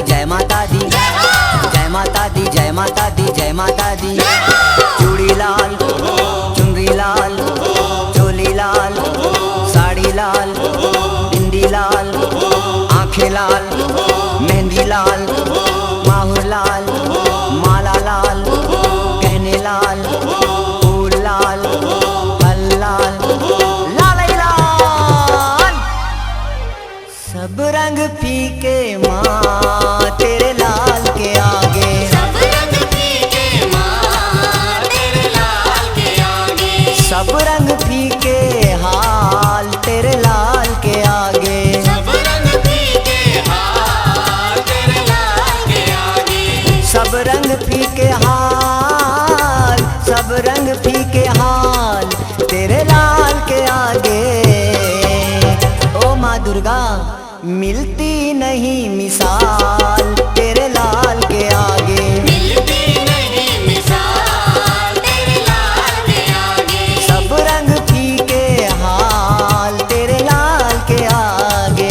जय माता दी, जय माता दी, जय माता दी, जय माता दी। चूड़ी लाल, चुनरी लाल, चोली लाल, साड़ी लाल, बिंदी लाल, आंखें लाल, मेहंदी लाल, माहुर लाल, माला लाल, गहने लाल, फूल लाल, फल लाल, लाल लाल। सब रंग फीके माँ तेरे लाल के आगे, सब रंग फीके माँ तेरे लाल के आगे, सब रंग फीके हाल तेरे लाल के आगे, सब रंग फीके हाल तेरे लाल के आगे, सब रंग फीके हाल, सब रंग फीके हाल तेरे लाल के आगे। ओ माँ दुर्गा मिलती नहीं मिसाल तेरे लाल के आगे, मिलती नहीं मिसाल तेरे लाल के आगे, सब रंग फीके हाल तेरे लाल के आगे।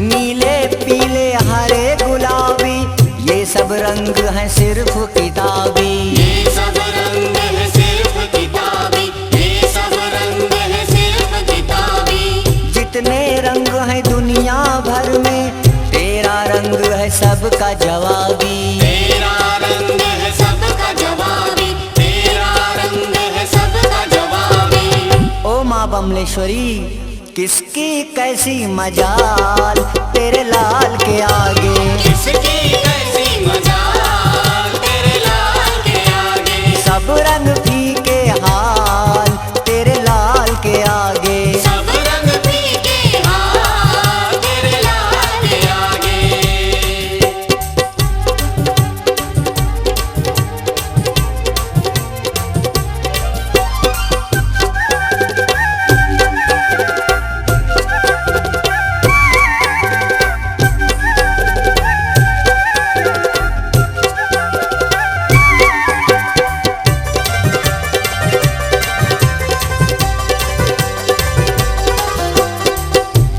नीले पीले हरे गुलाबी ये सब रंग हैं सिर्फ किताबी, ये सब रंग है सिर्फ किताबी, ये सब रंग है सिर्फ किताबी। जितने रंग हैं दुनिया भर में तेरा रंग है सबका जवाबी, तेरा रंग है सबका जवाबी, तेरा रंग है सबका जवाबी। ओ माँ बमलेश्वरी किसकी कैसी मजाल तेरे लाल के आगे, किसकी कैसी मजाल तेरे लाल के आगे, सब रंग फीके हाल तेरे लाल के आगे, सब रंग फीके हाल तेरे लाल के आगे।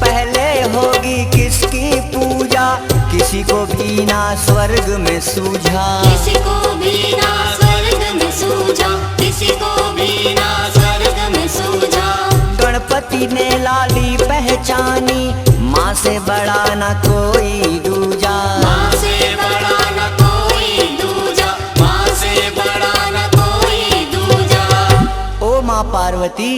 पहले होगी किसकी पूजा किसी को भी ना स्वर्ग में सूझा, किसी को भी ना स्वर्ग में सूझा, किसी को भी ना स्वर्ग में सूझा। गणपति ने लाली पहचानी माँ से बड़ा न कोई दूजा, माँ से बड़ा न कोई दूजा, माँ से बड़ा न कोई दूजा। ओ माँ पार्वती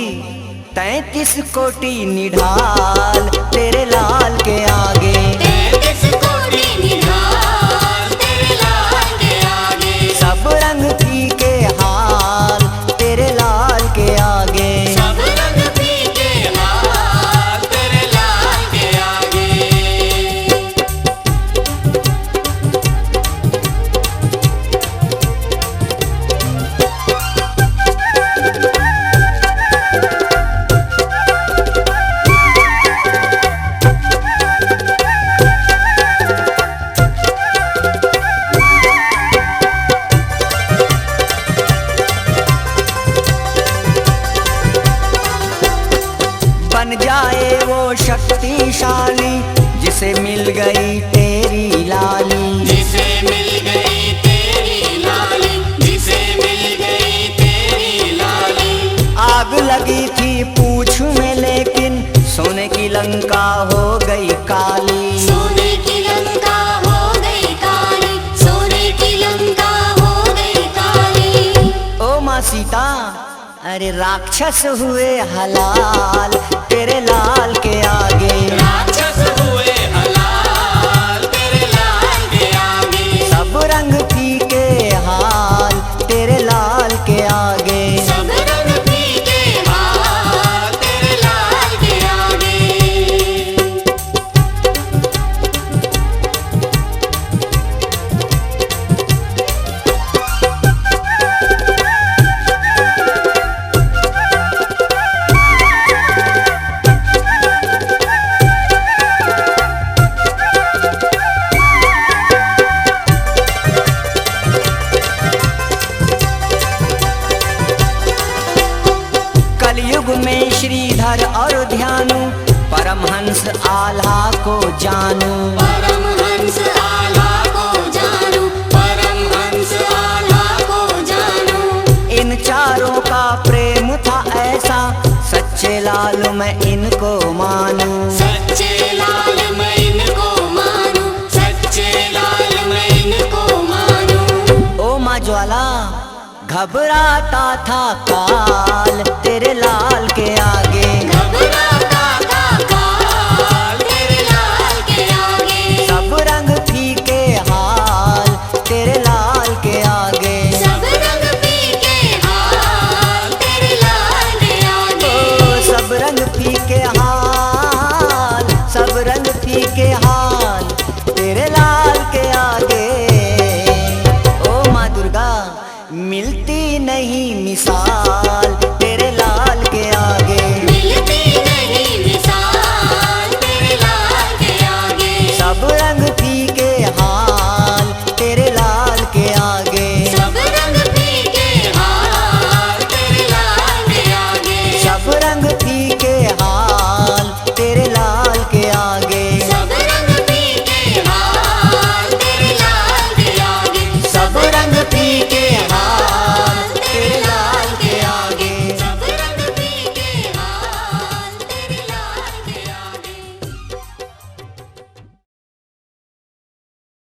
33 कोटि निढाल तेरे लाल के आगे, 33 कोटि निढाल तेरे लाल के आगे, सब रंग फीके हाल तेरे लाल के आगे, सब रंग फीके हाल तेरे लाल के आगे। बन जाए वो शक्तिशाली जिसे मिल गई तेरी लाली, जिसे मिल गई तेरी लाली, जिसे मिल गई तेरी लाली। आग लगी थी पूछ में लेकिन सोने की लंका हो गई काली, सोने की लंका हो गई काली, सोने की लंका हो गई काली। ओ माँ सीता अरे राक्षस हुए हलाल तेरे लाल के आगे, राक्षस हुए हलाल तेरे लाल के आगे, सब रंग फीके हाल तेरे लाल के आगे, सब रंग फीके हाल तेरे लाल के आगे। हर और ध्यानु परमहंस आल्हा को जानू। परमहंस आल्हा को जानू, परमहंस आल्हा को जानू। इन चारों का प्रेम था ऐसा, सच्चे लाल मैं इनको मानू। सच्चे लाल मैं इनको मानू, सच्चे लाल मैं इनको मानू। ओ माँ ज्वाला घबराता था काल तेरे लाल के आगे। घबराता था काल तेरे लाल के आगे। सब रंग फीके हाल तेरे लाल के आगे। सब रंग फीके हाल तेरे लाल के आगे। ओ सब रंग फीके हाल, सब रंग फीके हाल तेरे लाल के आगे। ओ माँ दुर्गा मिलती नहीं मिसाल